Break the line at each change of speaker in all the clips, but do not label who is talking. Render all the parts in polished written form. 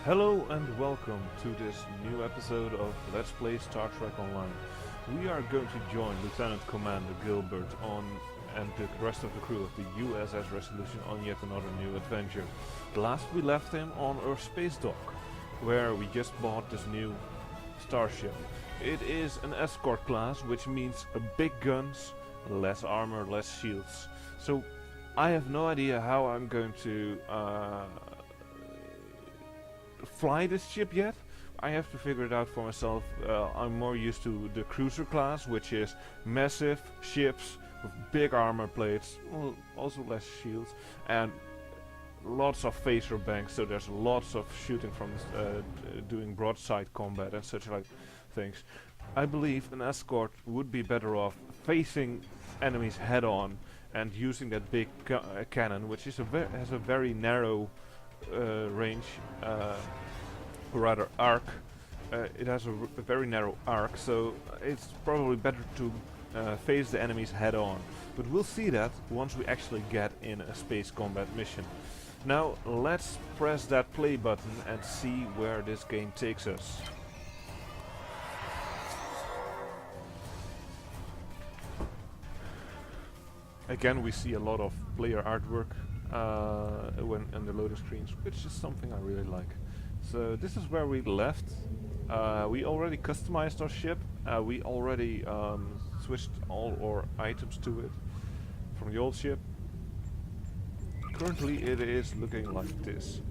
Hello and welcome to this new episode of Let's Play Star Trek Online. We are going to join Lieutenant Commander Gilbert and the rest of the crew of the USS Resolution on yet another new adventure. Last we left him on Earth Space Dock, where we just bought this new starship. It is an escort class, which means big guns, less armor, less shields. So I have no idea how I'm going to fly this ship yet. I have to figure it out for myself. I'm more used to the cruiser class, which is massive ships with big armor plates, also less shields, and lots of phaser banks, so there's lots of shooting from doing broadside combat and such like things. I believe an escort would be better off facing enemies head on and using that big cannon, which is has a very narrow range, or rather arc. It has a very narrow arc, so it's probably better to face the enemies head on. But we'll see that once we actually get in a space combat mission. Now let's press that play button and see where this game takes us. Again, we see a lot of player artwork when in the loading screens, which is something I really like. So this is where we left. We already customized our ship. We already switched all our items to it from the old ship. Currently it is looking like this.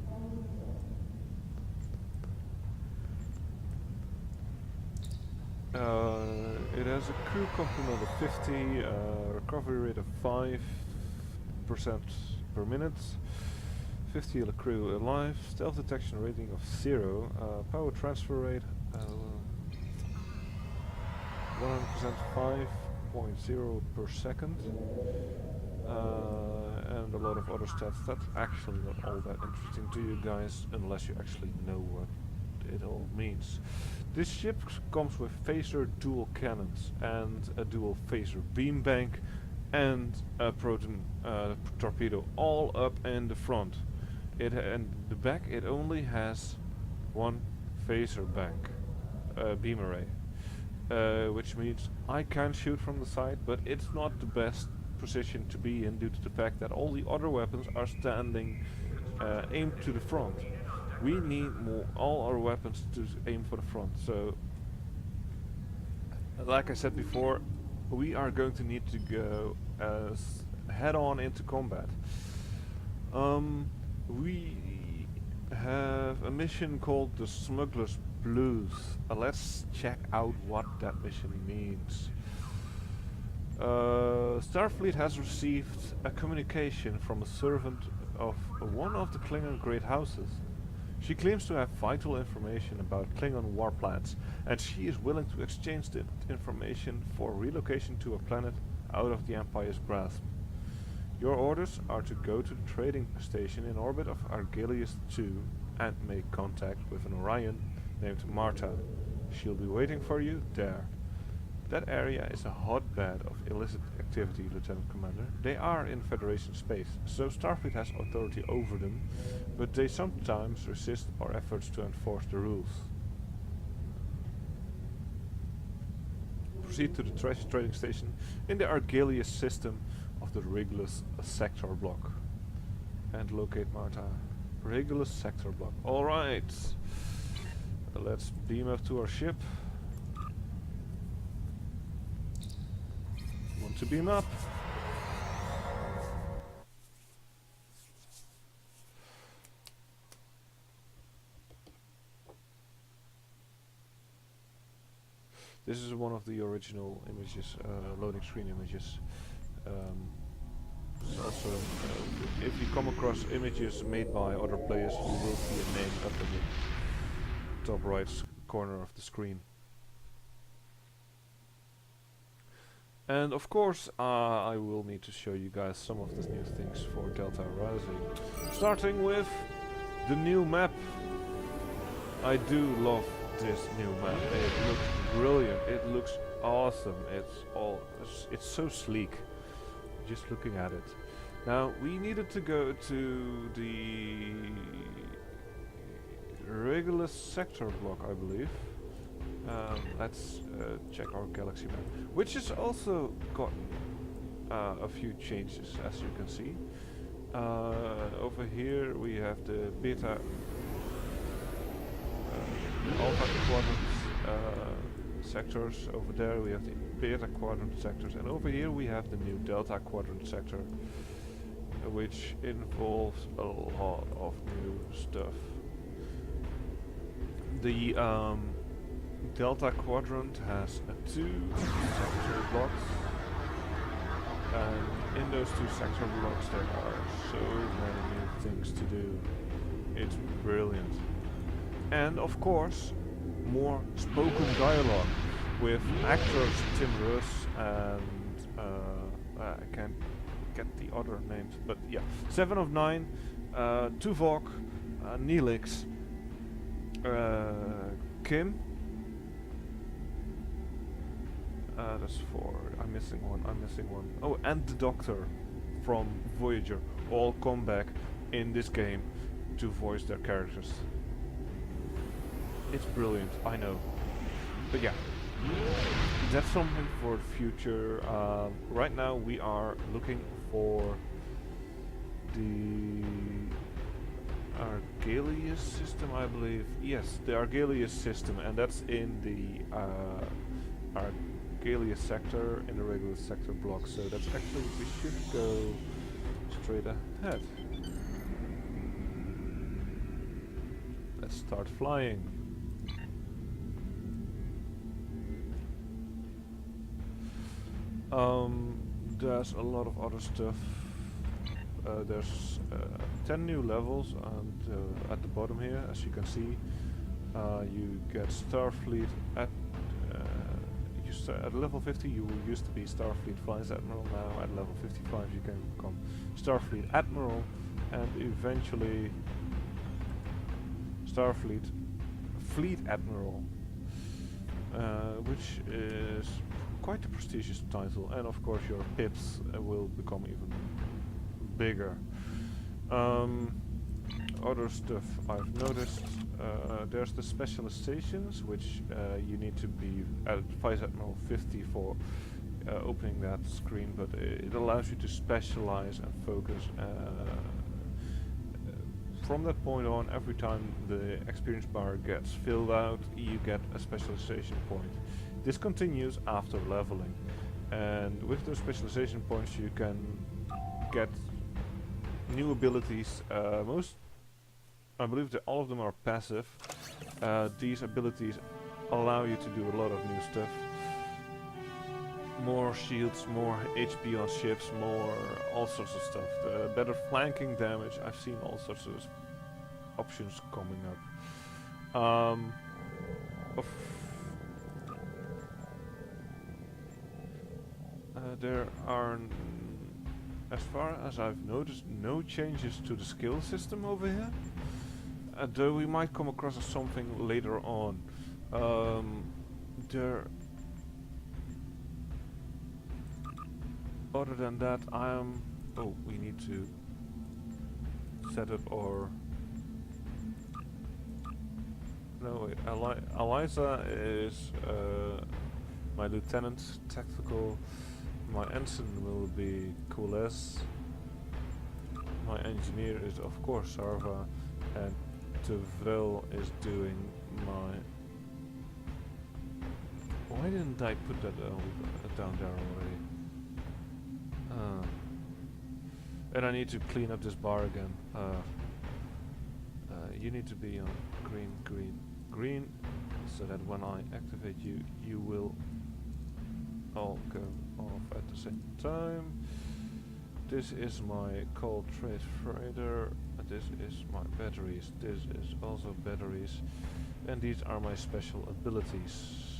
It has a crew complement of 50, recovery rate of 5% per minute, 50 crew alive, stealth detection rating of 0, power transfer rate 100% 5.0 per second, and a lot of other stats. That's actually not all that interesting to you guys unless you actually know what it all means. This ship comes with phaser dual cannons and a dual phaser beam bank and a proton torpedo all up in the front. And the back it only has one phaser bank beam array, which means I can shoot from the side, but it's not the best position to be in due to the fact that all the other weapons are standing aimed to the front. We need all our weapons to aim for the front. So, like I said before, we are going to need to go head on into combat. We have a mission called the Smuggler's Blues. Let's check out what that mission means. Starfleet has received a communication from a servant of one of the Klingon great houses. She claims to have vital information about Klingon war plans, and she is willing to exchange the information for relocation to a planet out of the Empire's grasp. Your orders are to go to the trading station in orbit of Argelius 2 and make contact with an Orion named Marta. She'll be waiting for you there. That area is a hotbed of illicit activity, Lieutenant Commander. They are in Federation space, so Starfleet has authority over them, but they sometimes resist our efforts to enforce the rules. Proceed to the trading station in the Argelius system of the Regulus sector block and locate Marta. Regulus sector block. Alright, let's beam up to our ship. Want to beam up? This is one of the original images, loading screen images. Also, if you come across images made by other players, you will see a name up in the top right corner of the screen. And of course, I will need to show you guys some of the new things for Delta Rising. Starting with the new map. I do love this new map. It looks brilliant. It looks awesome. It's so sleek. Just looking at it. Now we needed to go to the regular sector block, I believe. Let's check our galaxy map, which has also gotten a few changes, as you can see. Over here we have the beta alpha quadrant sectors. Over there we have the beta quadrant sectors, and over here we have the new delta quadrant sector, which involves a lot of new stuff. The delta quadrant has two sector blocks, and in those two sector blocks there are so many new things to do. It's brilliant. And of course, more spoken dialogue with actors Tim Russ and I can't get the other names, but yeah, 7 of 9, Tuvok, Neelix, Kim. That's 4. I'm missing one. Oh, and the Doctor from Voyager all come back in this game to voice their characters. It's brilliant, I know. But yeah, that's something for the future. Right now we are looking for the Argelius system, I believe. Yes, the Argelius system, and that's in the Argelius sector, in the regular sector block. So that's actually, we should go straight ahead. Let's start flying. There's a lot of other stuff. There's 10 new levels, and at the bottom here, as you can see, you get Starfleet at at level 50. You used to be Starfleet Vice Admiral. Now at level 55 you can become Starfleet Admiral, and eventually Starfleet Fleet Admiral, which is quite a prestigious title, and of course your pips will become even bigger. Other stuff I've noticed, there's the specializations, which you need to be at Vice Admiral 50 for opening that screen, but it allows you to specialize and focus. From that point on, every time the experience bar gets filled out, you get a specialization point. This continues after leveling, and with those specialization points you can get new abilities. I believe that all of them are passive. These abilities allow you to do a lot of new stuff. More shields, more HP on ships, more all sorts of stuff. Better flanking damage. I've seen all sorts of options coming up. There are, as far as I've noticed, no changes to the skill system over here. Though we might come across something later on. Other than that, oh, we need to set up our... No, wait, Eliza is my lieutenant, tactical. My ensign will be Cooless. My engineer is of course Sarva, and Tevril is doing my... Why didn't I put that down there already? And I need to clean up this bar again. You need to be on green, green, green, so that when I activate you, you will all go off at the same time. This is my cold trade freighter. This is my batteries. This is also batteries, and these are my special abilities.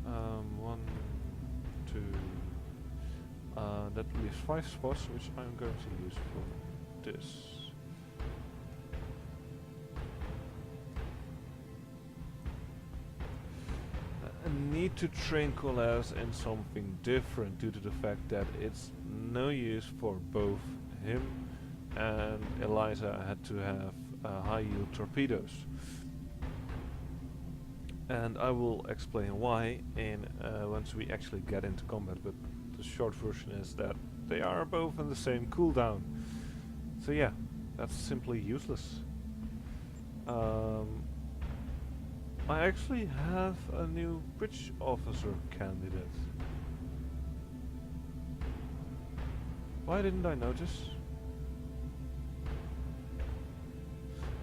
1, 2. That leaves 5 spots, which I'm going to use for this. I need to train Colas in something different due to the fact that it's no use for both him and Eliza had to have high-yield torpedoes. And I will explain why once we actually get into combat, but the short version is that they are both in the same cooldown. So yeah, that's simply useless. I actually have a new bridge officer candidate. Why didn't I notice?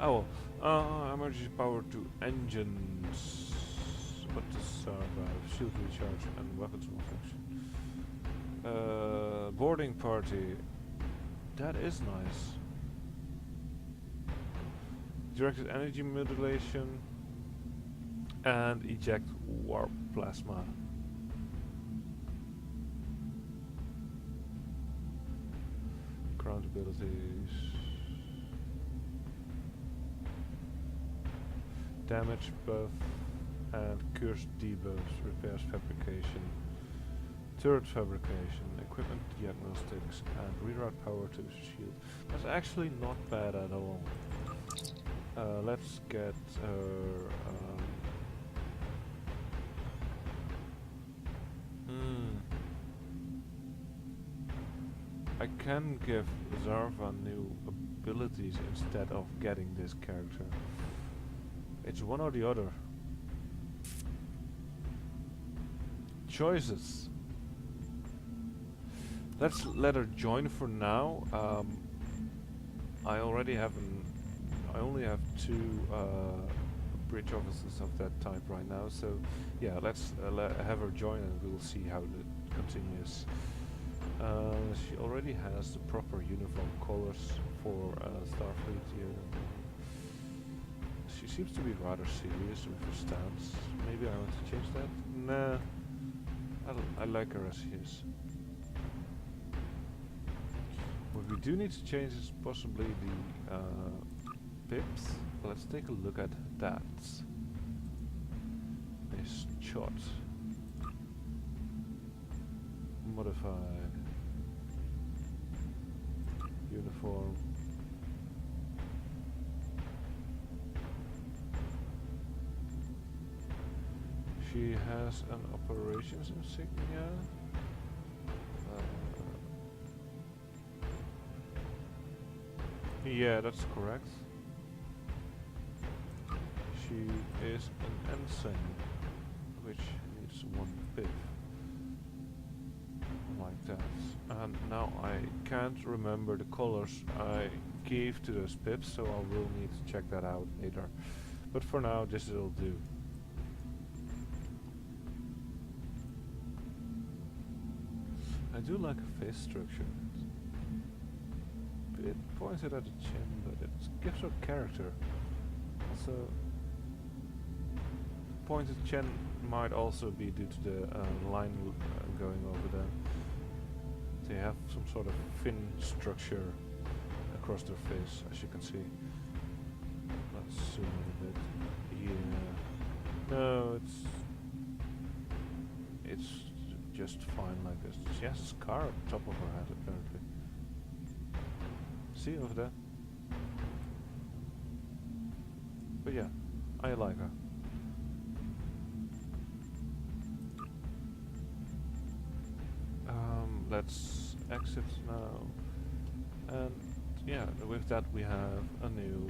Oh well, emergency power to engines. What to survive? Shield recharge and weapons malfunction. Boarding party. That is nice. Directed energy modulation and eject warp plasma. Ground abilities. Damage buff and curse debuffs, repairs fabrication, turret fabrication, equipment diagnostics, and reroute power to shield. That's actually not bad at all. Let's get her. I can give Zarva new abilities instead of getting this character. It's one or the other. Choices. Let's let her join for now. I only have two bridge officers of that type right now, so yeah, let's have her join and we'll see how it continues. She already has the proper uniform colors for Starfleet here. She seems to be rather serious with her stance. Maybe I want to change that? Nah, I like her as she is. What we do need to change is possibly the pips. Let's take a look at that. Nice shot. Modify. Uniform. She has an operations insignia. Yeah, that's correct. She is an ensign, which needs one pip. Like that. And now I can't remember the colors I gave to those pips, so I will need to check that out later. But for now, this will do. I do like a face structure. It points it at the chin, but it gives her character. Also, pointed chin might also be due to the line going over them. They have some sort of fin structure across their face, as you can see. Let's zoom in a bit. Yeah. No, it's just fine like this. She has a scar at the top of her head, apparently. See over there? But yeah, I like her. Let's exit now. And yeah, with that we have a new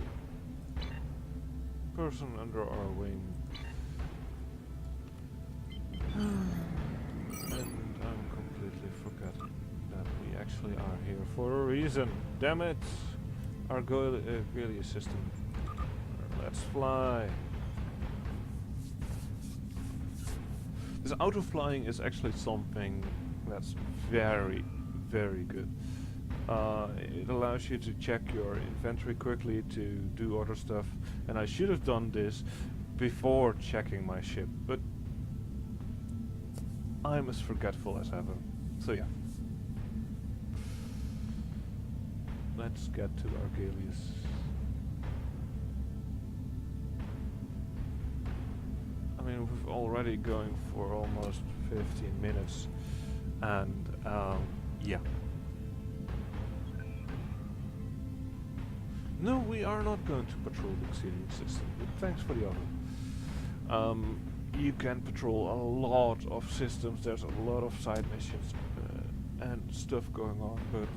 person under our wing. And I'm completely forgotten that we actually are here for a reason. Damn it! Our Argolia system. Let's fly. This auto flying is actually something that's very, very good. It allows you to check your inventory quickly to do other stuff, and I should have done this before checking my ship, but I'm as forgetful as ever. So yeah. Let's get to Argalius. I mean, we're already going for almost 15 minutes, and yeah. No, we are not going to patrol the exceeding system, but thanks for the offer. You can patrol a lot of systems, there's a lot of side missions and stuff going on, but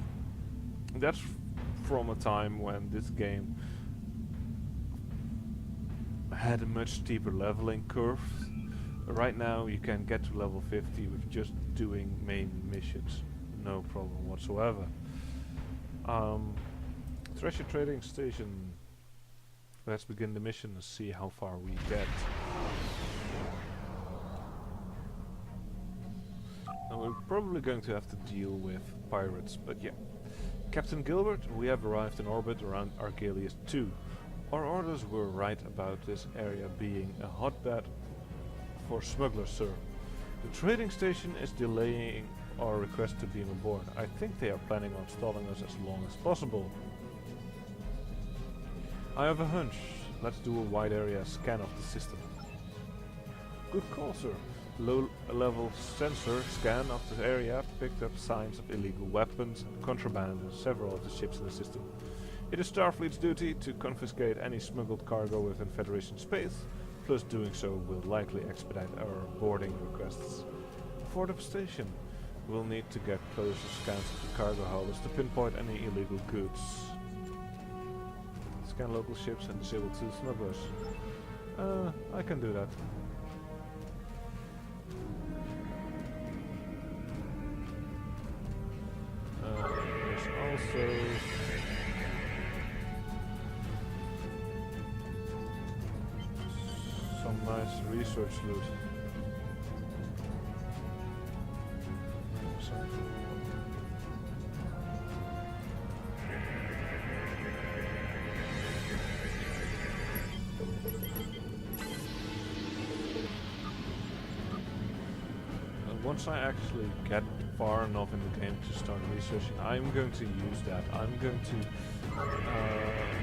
that's from a time when this game had a much steeper leveling curve. Right now you can get to level 50 with just doing main missions, no problem whatsoever. Treasure trading station. Let's begin the mission and see how far we get. Now we're probably going to have to deal with pirates, but yeah. Captain Gilbert, we have arrived in orbit around Argalius 2. Our orders were right about this area being a hotbed for smugglers, sir. The trading station is delaying our request to beam aboard. I think they are planning on stalling us as long as possible. I have a hunch. Let's do a wide area scan of the system. Good call, sir. Low-level sensor scan of the area picked up signs of illegal weapons and contraband in several of the ships in the system. It is Starfleet's duty to confiscate any smuggled cargo within Federation space, plus doing so will likely expedite our boarding requests. For the station, we'll need to get closer scans of the cargo holders to pinpoint any illegal goods. Scan local ships and disable 2 smugglers. I can do that. There's also some nice research loot. Once I actually get far enough in the game to start researching, I'm going to use that. I'm going to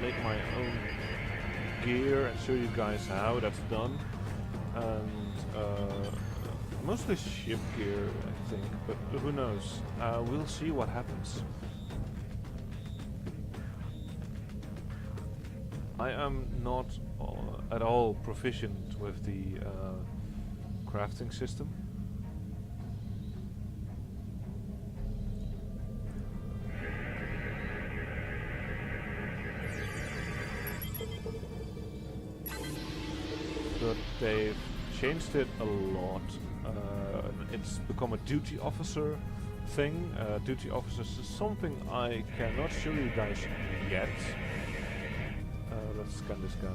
make my own gear and show you guys how that's done. And mostly ship gear, I think, but who knows? We'll see what happens. I am not at all proficient with the crafting system. But they've changed it a lot. It's become a duty officer thing. Duty officers is something I cannot show you guys yet. Let's scan this guy.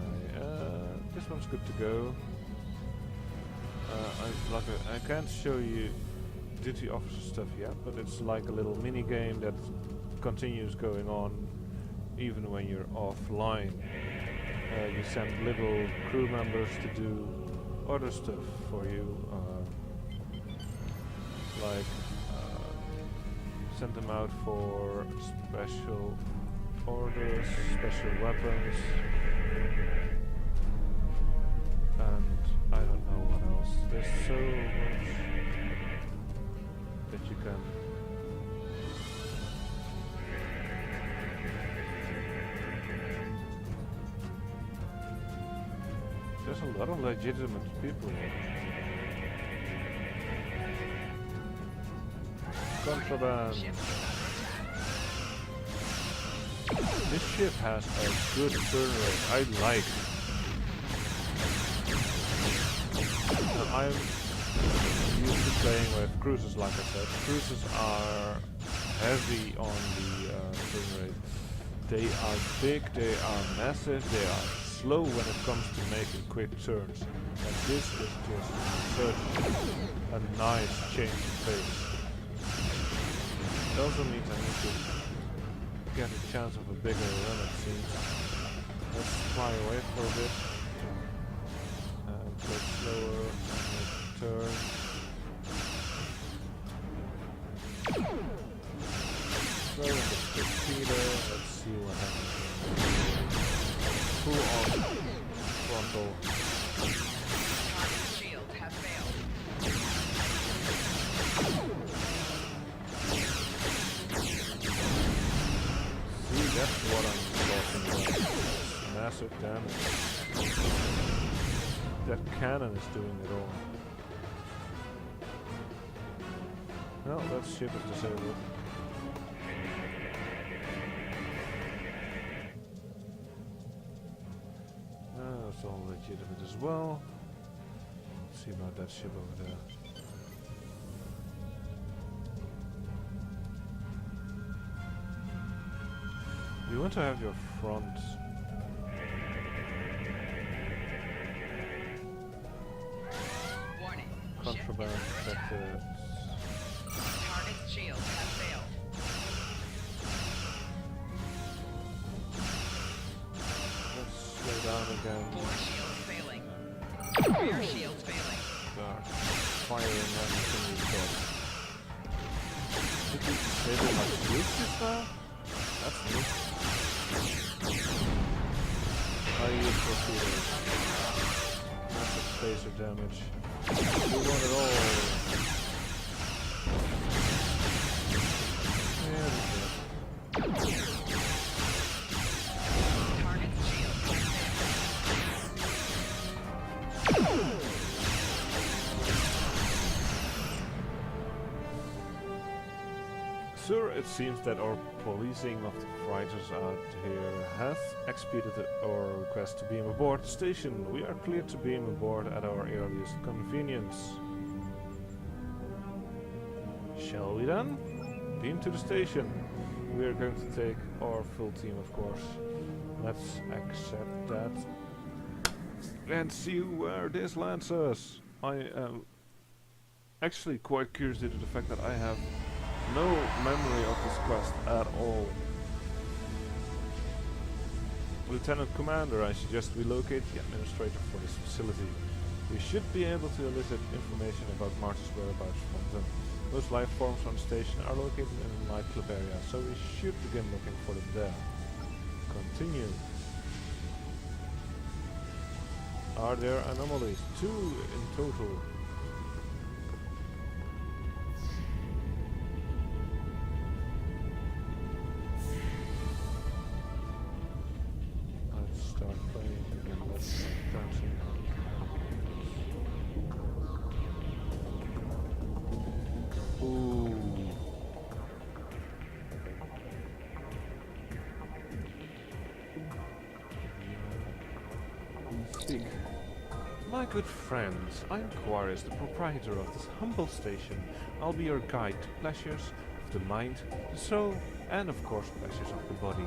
This one's good to go. I can't show you duty officer stuff yet, but it's like a little mini game that continues going on even when you're offline. You send little crew members to do other stuff for you, like send them out for special orders, special weapons, and I don't know what else. There's so much that you can. There's a lot of legitimate people here. Contraband. This ship has a good turn rate. I like it. Now, I'm used to playing with cruisers, like I said. Cruisers are heavy on the turn rate. They are big, they are massive, they are slow when it comes to making quick turns. And this is just such a nice change of pace. It also means I need to get a chance of a bigger run, it seems. Let's fly away for a bit. And go slower and turn. Slow and a bit speeder. Let's see what happens. Full on frontal.
Shields have failed.
See, that's what I'm talking about. massive damage. That cannon is doing it all. Well, that ship is disabled. That's all legitimate as well. Let's see about that ship over there. You want to have your front contraband protected.
Target's shields have failed.
Let's slow down again.
Four shields failing. Rear shields failing.
Start firing everything we've got. Did we disable my shields just now? That's new. I use torpedoes. Massive phaser damage. We want it all. There we go.
Target's shields have failed.
Sir, it seems that our policing of the fighters out here has expedited our request to beam aboard the station. We are cleared to beam aboard at our earliest convenience. Shall we then? Beam to the station. We are going to take our full team, of course. Let's accept that and see where this lands us. I am actually quite curious due to the fact that I have no memory of this quest at all. Lieutenant Commander, I suggest we locate the administrator for this facility. We should be able to elicit information about Marta's whereabouts from them. Most life forms on the station are located in a nightclub area, so we should begin looking for them there. Continue. Are there anomalies? 2 in total. My good friends, I'm Quaris, the proprietor of this humble station. I'll be your guide to pleasures of the mind, the soul, and of course pleasures of the body.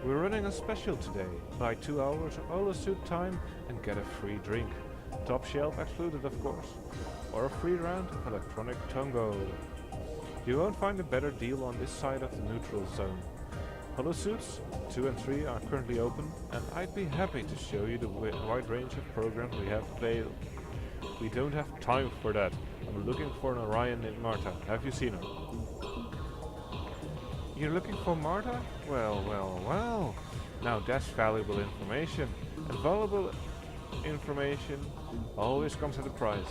We're running a special today. Buy 2 hours of holosuit time and get a free drink. Top shelf excluded, of course. Or a free round of electronic tango. You won't find a better deal on this side of the neutral zone. Holosuits 2 and 3 are currently open, and I'd be happy to show you the wide range of programs we have available. We don't have time for that. I'm looking for an Orion named Marta. Have you seen her? You're looking for Marta? Well, well, well. Now that's valuable information. And valuable information always comes at a price.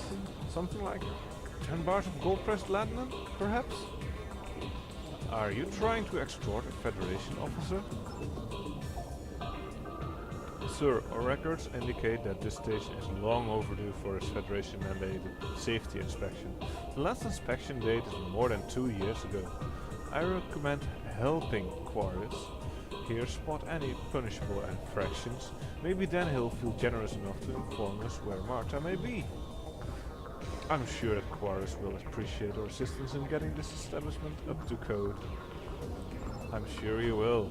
Something like 10 bars of gold-pressed platinum, perhaps? Are you trying to extort a Federation officer? Sir, our records indicate that this station is long overdue for its Federation-mandated safety inspection. The last inspection date is more than 2 years ago. I recommend helping Quaris here spot any punishable infractions. Maybe then he'll feel generous enough to inform us where Marta may be. I'm sure that Quaris will appreciate our assistance in getting this establishment up to code. I'm sure you will.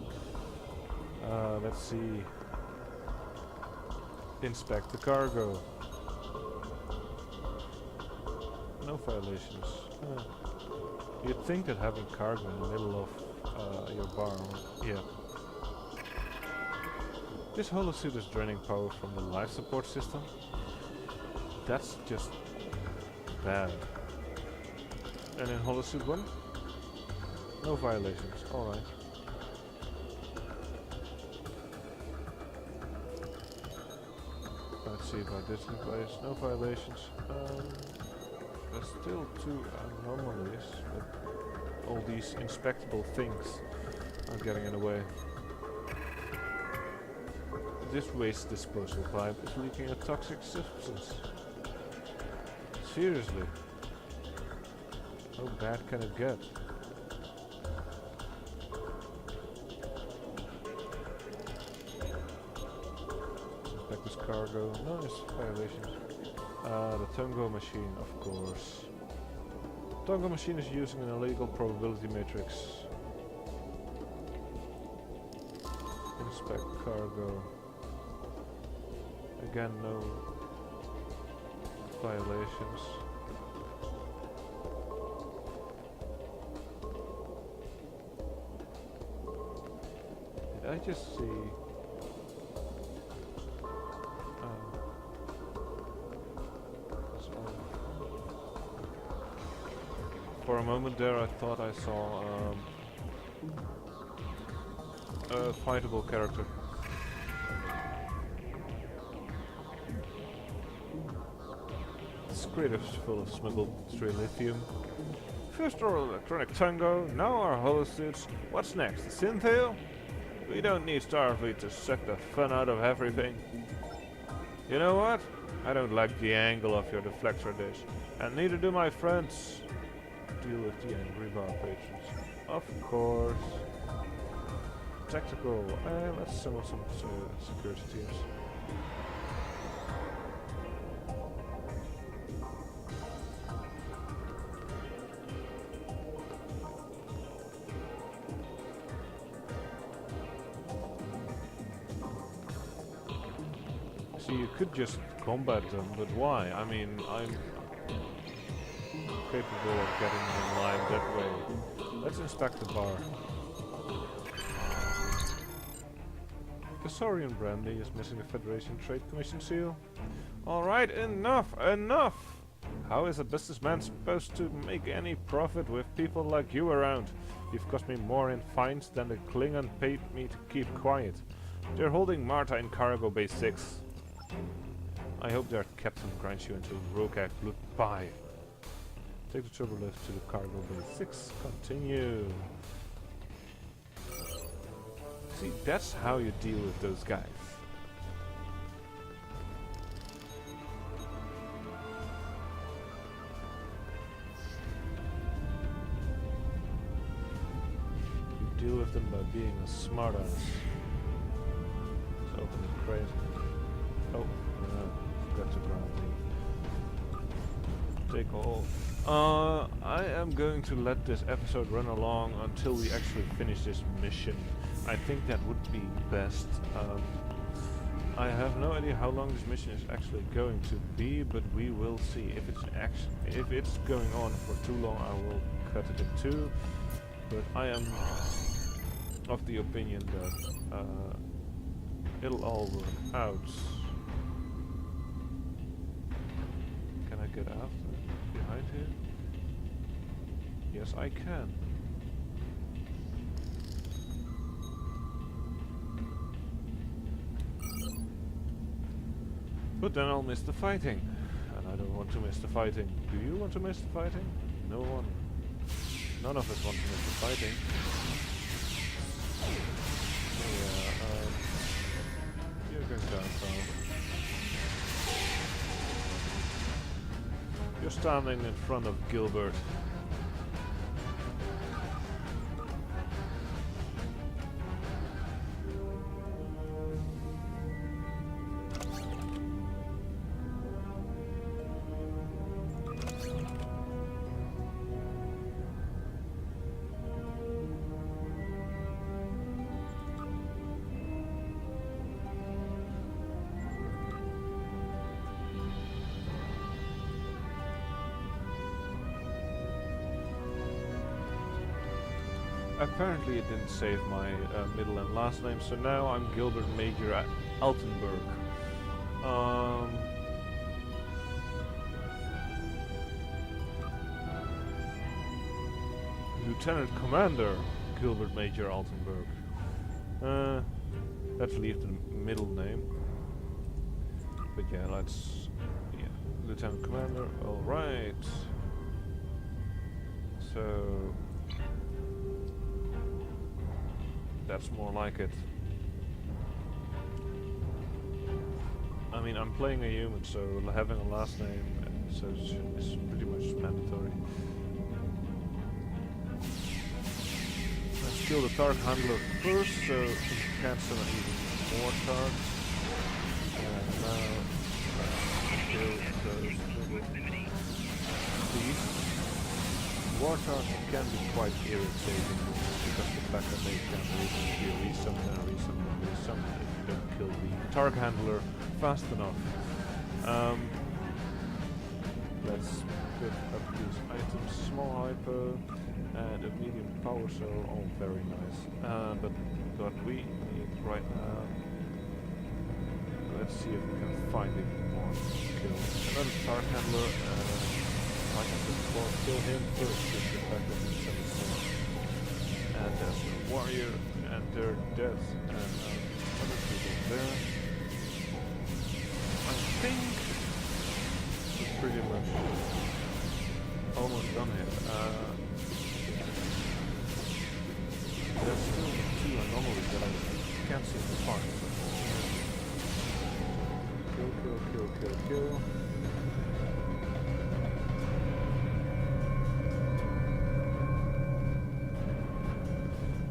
Let's see. Inspect the cargo. No violations. You'd think that having cargo in the middle of your barn, yeah. This holosuit is draining power from the life support system. That's just bad. And in holosuit 1? No violations, alright. Let's see about this in place. No violations. There's still 2 anomalies, but all these inspectable things are getting in the way. this waste disposal pipe is leaking a toxic substance. Seriously. How bad can it get? Inspect this cargo. No, it's violation. The Tango machine, of course. Tango machine is using an illegal probability matrix. Inspect cargo. Again, no violations. Did I just see? For a moment there I thought I saw a fightable character. This crate is full of smuggled stray lithium. First our electronic tango, now our holosuits. What's next, the untill? We don't need Starfleet to suck the fun out of everything. You know what? I don't like the angle of your deflector dish, and neither do my friends. Deal with the angry bar patrons. Of course. Tactical. Let's summon some security teams. See, you could just combat them, but why? I mean, I'm capable of getting them in line that way. Let's inspect the bar. The Saurian brandy is missing a Federation Trade Commission seal. Alright, enough! Enough! How is a businessman supposed to make any profit with people like you around? You've cost me more in fines than the Klingon paid me to keep quiet. They're holding Marta in Cargo Bay 6. I hope their captain grinds you into Rokak blood pie. Take the turbo lift to the Cargo Bay 6. Continue. See, that's how you deal with those guys. You deal with them by being a smartass. Let's open the crate. Oh, forgot to grab the take all. I am going to let this episode run along until we actually finish this mission. I think that would be best. I have no idea how long this mission is actually going to be, but we will see. If it's going on for too long, I will cut it in two. But I am of the opinion that it'll all work out. Can I get out behind here? Yes, I can. But then I'll miss the fighting, and I don't want to miss the fighting. Do you want to miss the fighting? No one. None of us want to miss the fighting. Yeah, you're going down, pal. You're standing in front of Gilbert. Apparently it didn't save my middle and last name, so now I'm Gilbert Major Altenberg. Lieutenant Commander Gilbert Major Altenberg. Let's leave the middle name. But yeah, Lieutenant Commander, alright. So that's more like it. mean, I'm playing a human, so having a last name is pretty much mandatory. Let's kill the targ handler first, so we can cancel even more targs. And now kill those little beasts. War targs can be quite irritating because the fact that they can be resummoned and resummoned and resummoned if you don't kill the targ handler fast enough. Let's pick up these items, small hypo and a medium power cell, all very nice. But what we need right now, let's see if we can find any more kills. Another targ handler, like I said before, kill him first with the fact that he's 74. And there's a warrior, and they're dead. And other people there. I think we're pretty much almost done here. There's still 2 anomalies that I can't seem to find. Kill, kill, kill, kill, kill.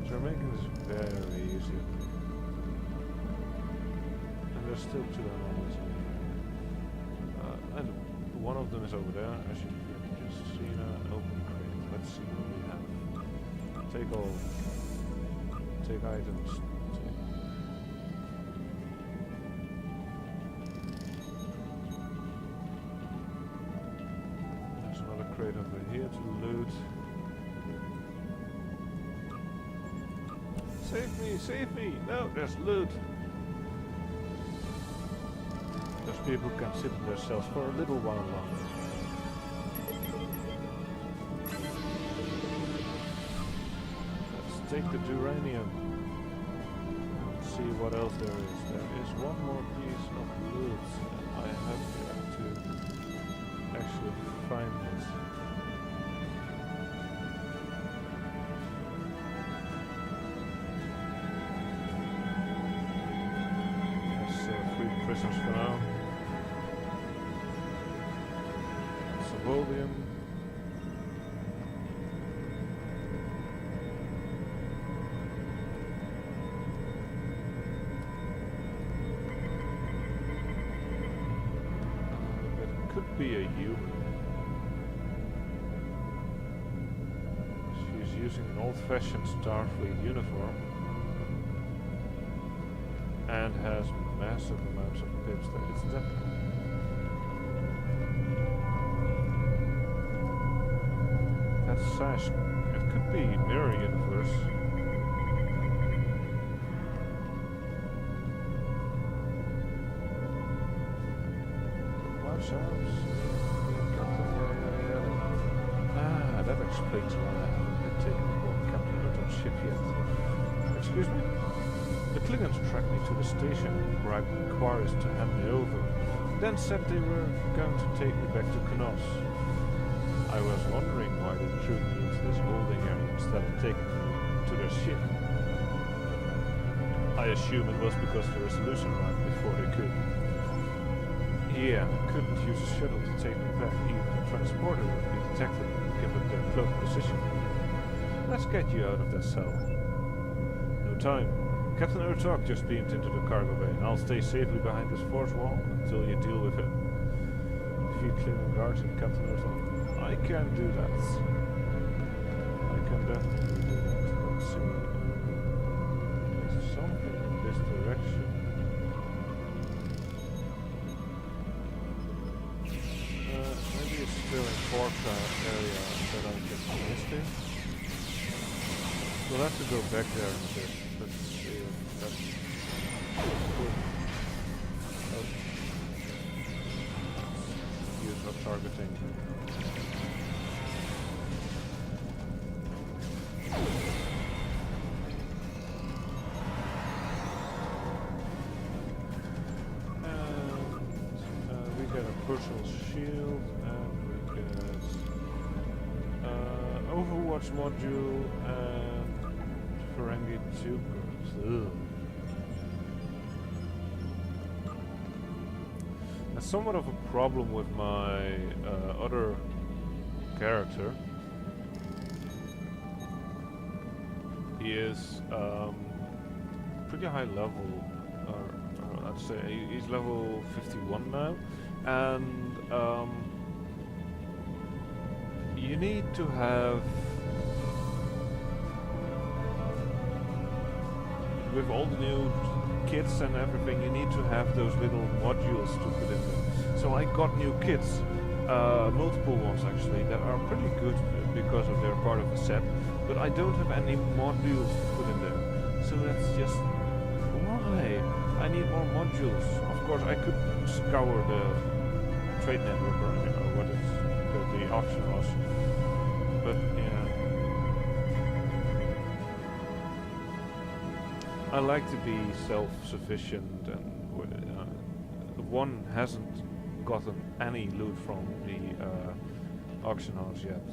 So we're making this very easy. And there's still 2 anomalies in here. And one of them is over there, as you can just see in an open crate. Let's see what we have. Take all. Take items. There's another crate over here to loot. Save me! Save me! No, there's loot! Those people can sit in their cells for a little while longer. Let's take the uranium. Let's see what else there is. There is one more piece of loot. I have to actually find it. There's 3 prisons for now. Volume. That could be a human. She's using an old-fashioned Starfleet uniform and has massive amounts of pips there. Isn't that? Sash. It could be mirror universe. Watch out. Ah, that explains why I haven't been taken aboard Captain Newton's ship yet. Excuse me? The Klingons tracked me to the station where I required to hand me over, then said they were going to take me back to Knos. I was wondering why they threw me into this holding area instead of taking me to their ship. I assume it was because the resolution arrived before they could. Yeah, I couldn't use a shuttle to take me back, even the transporter would be detected given their cloaked position. Let's get you out of that cell. No time. Captain Urtok just beamed into the cargo bay, and I'll stay safely behind this fourth wall until you deal with him. Defeat Klingon guards and Captain Urtok. I can do that. I can definitely do that. Let's see. There's something in this direction. Maybe it's still in Porta area that I just missed it. We'll have to go back there in a bit. Let's see if that's good. Use our targeting. We get a personal shield and we get Overwatch module and Ferengi tubers. somewhat of a problem with my other character. He is pretty high level, or I'd say he's level 51 now, and you need to have, with all the new kits and everything, you need to have those little modules to put in there. So I got new kits, multiple ones actually, that are pretty good because of they're part of a set, but I don't have any modules to put in there. So that's just why I need more modules. Of course, I could scour the trade network or what is the auction house, but yeah, I like to be self-sufficient, and one hasn't gotten any loot from the auction house yet.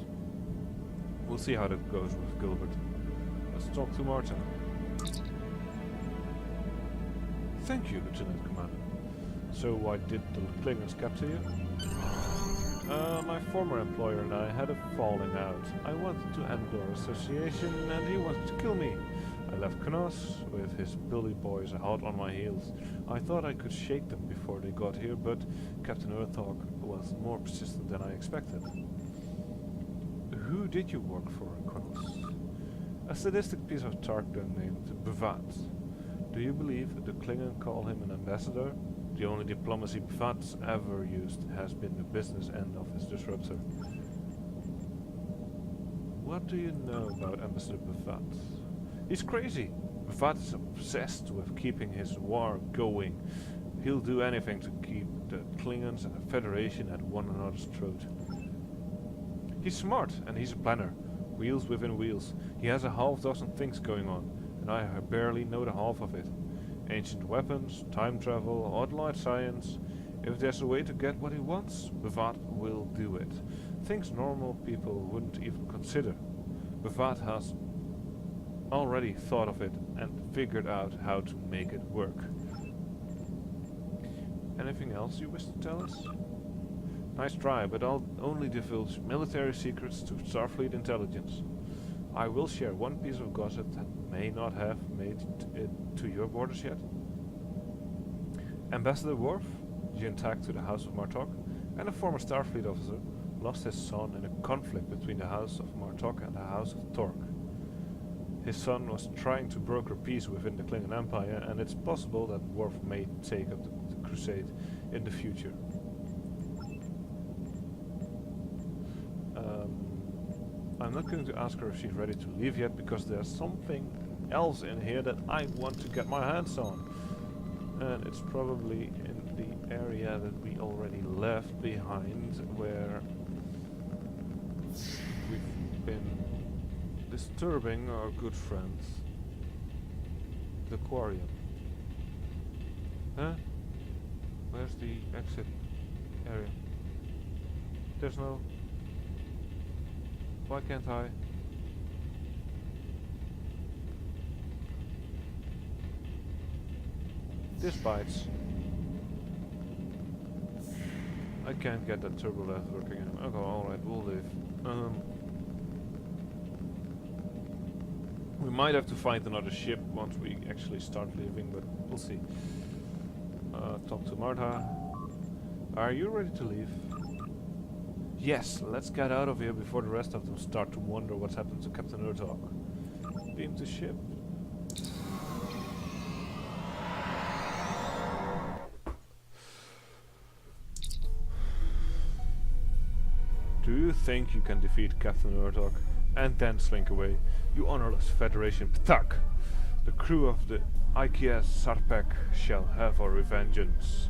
We'll see how that goes with Gilbert. Let's talk to Martin. Thank you, Lieutenant Commander. So why did the Klingons capture you? My former employer and I had a falling out. I wanted to end our association and he wanted to kill me. I left Knoss with his bully boys hot on my heels. I thought I could shake them before they got here, but Captain Earthhawk was more persistent than I expected. Who did you work for in Knoss? A sadistic piece of Tarkdom named Bvat. Do you believe the Klingon call him an ambassador? The only diplomacy Bvat's ever used has been the business end of his disruptor. What do you know about Ambassador Bvat? He's crazy. Bvat is obsessed with keeping his war going. He'll do anything to keep the Klingons and the Federation at one another's throat. He's smart and he's a planner. Wheels within wheels. He has a half dozen things going on, and I barely know the half of it. Ancient weapons, time travel, odd-light science. If there's a way to get what he wants, Bvat will do it. Things normal people wouldn't even consider. Bvat has already thought of it and figured out how to make it work. Anything else you wish to tell us? Nice try, but I'll only divulge military secrets to Starfleet intelligence. I will share one piece of gossip that may not have made it to your borders yet. Ambassador Worf, Jin-Tak to the House of Martok, and a former Starfleet officer, lost his son in a conflict between the House of Martok and the House of Torque. His son was trying to broker peace within the Klingon Empire, and it's possible that Worf may take up the crusade in the future. I'm not going to ask her if she's ready to leave yet, because there's something else in here that I want to get my hands on. And it's probably in the area that we already left behind, where we've been disturbing our good friends, the Quarian. Huh? Where's the exit area? There's no... Why can't I? This bites. I can't get that turbo left working anymore. Okay, alright, we'll leave. We might have to find another ship once we actually start leaving, but we'll see. Talk to Martha. Are you ready to leave? Yes, let's get out of here before the rest of them start to wonder what's happened to Captain Earthhawk. Beam to ship. Do you think you can defeat Captain Earthhawk and then slink away? You honorless Federation ptak! The crew of the IKS Sarpek shall have our revengeance.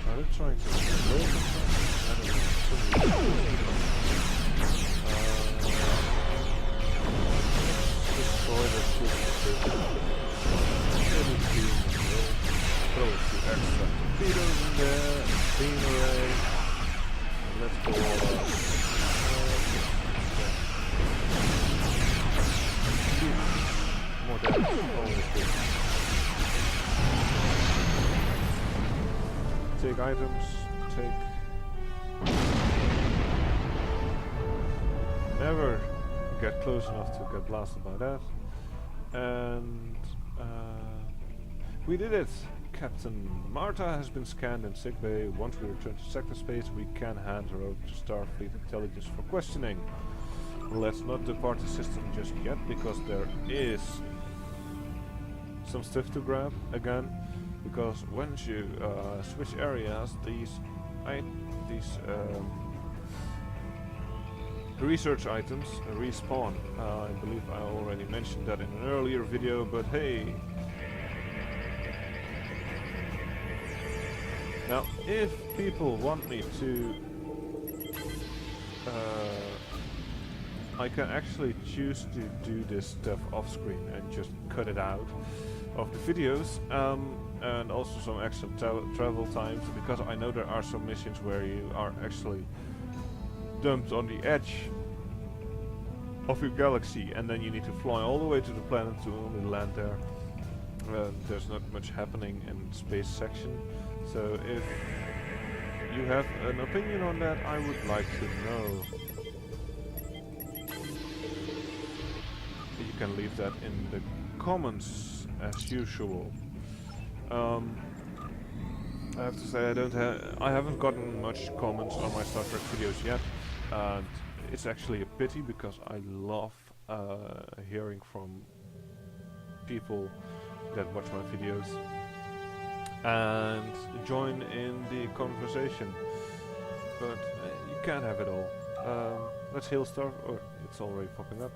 Are they trying to explode something? I don't know. Destroy the ship. Throw a few extra torpedoes in there. beam array. Let's go all out. More damage, always good. Take items, take... Never get close enough to get blasted by that. And... we did it! Captain Marta has been scanned in sickbay. Once we return to sector space, we can hand her over to Starfleet Intelligence for questioning. Let's not depart the system just yet, because there is some stuff to grab again. Because once you switch areas, these research items respawn. I believe I already mentioned that in an earlier video, but hey. Now, if people want me to, I can actually choose to do this stuff off screen and just cut it out of the videos, and also some extra travel times, because I know there are some missions where you are actually dumped on the edge of your galaxy, and then you need to fly all the way to the planet to only land there. There's not much happening in the space section. So if you have an opinion on that, I would like to know. You can leave that in the comments as usual. I have to say I haven't gotten much comments on my Star Trek videos yet, and it's actually a pity because I love hearing from people that watch my videos and join in the conversation, but you can't have it all. Let's hail Star... oh, it's already popping up.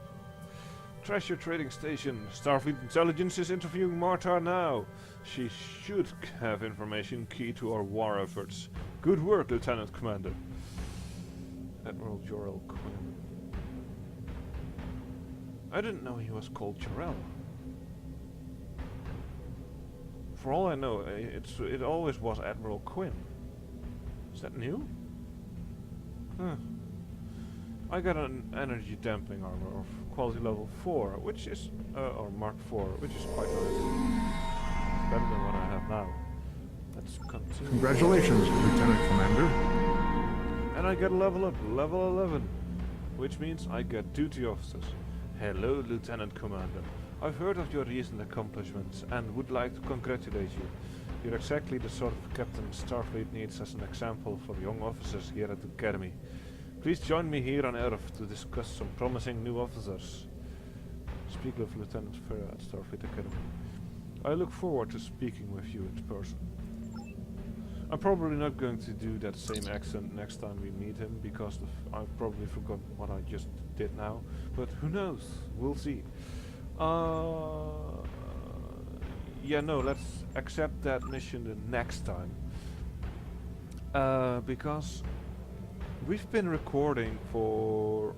Treasure Trading Station. Starfleet Intelligence is interviewing Marta now. She should have information key to our war efforts. Good work, Lieutenant Commander. Admiral Jor-El Quinn. I didn't know he was called Jor-El. For all I know, it always was Admiral Quinn. Is that new? Huh. I got an energy damping armor of quality level 4, which is, or Mark 4, which is quite nice. Better than what I have now. Let's continue.
Congratulations, Lieutenant Commander.
And I get a level up, level 11, which means I get duty officers. Hello, Lieutenant Commander. I've heard of your recent accomplishments and would like to congratulate you. You're exactly the sort of captain Starfleet needs as an example for young officers here at the Academy. Please join me here on Earth to discuss some promising new officers. Speak of Lieutenant Ferrer at Starfleet Academy. I look forward to speaking with you in person. I'm probably not going to do that same accent next time we meet him, because I probably forgot what I just did now. But who knows? We'll see. Yeah, no, let's accept that mission the next time. Because we've been recording for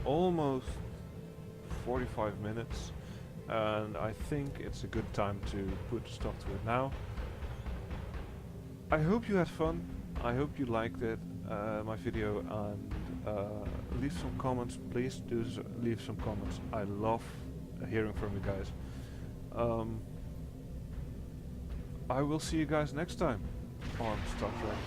almost 45 minutes, and I think it's a good time to put a stop to it now. I hope you had fun. I hope you liked it, my video, and leave some comments. Please do leave some comments. I love hearing from you guys. I will see you guys next time on Star Trek.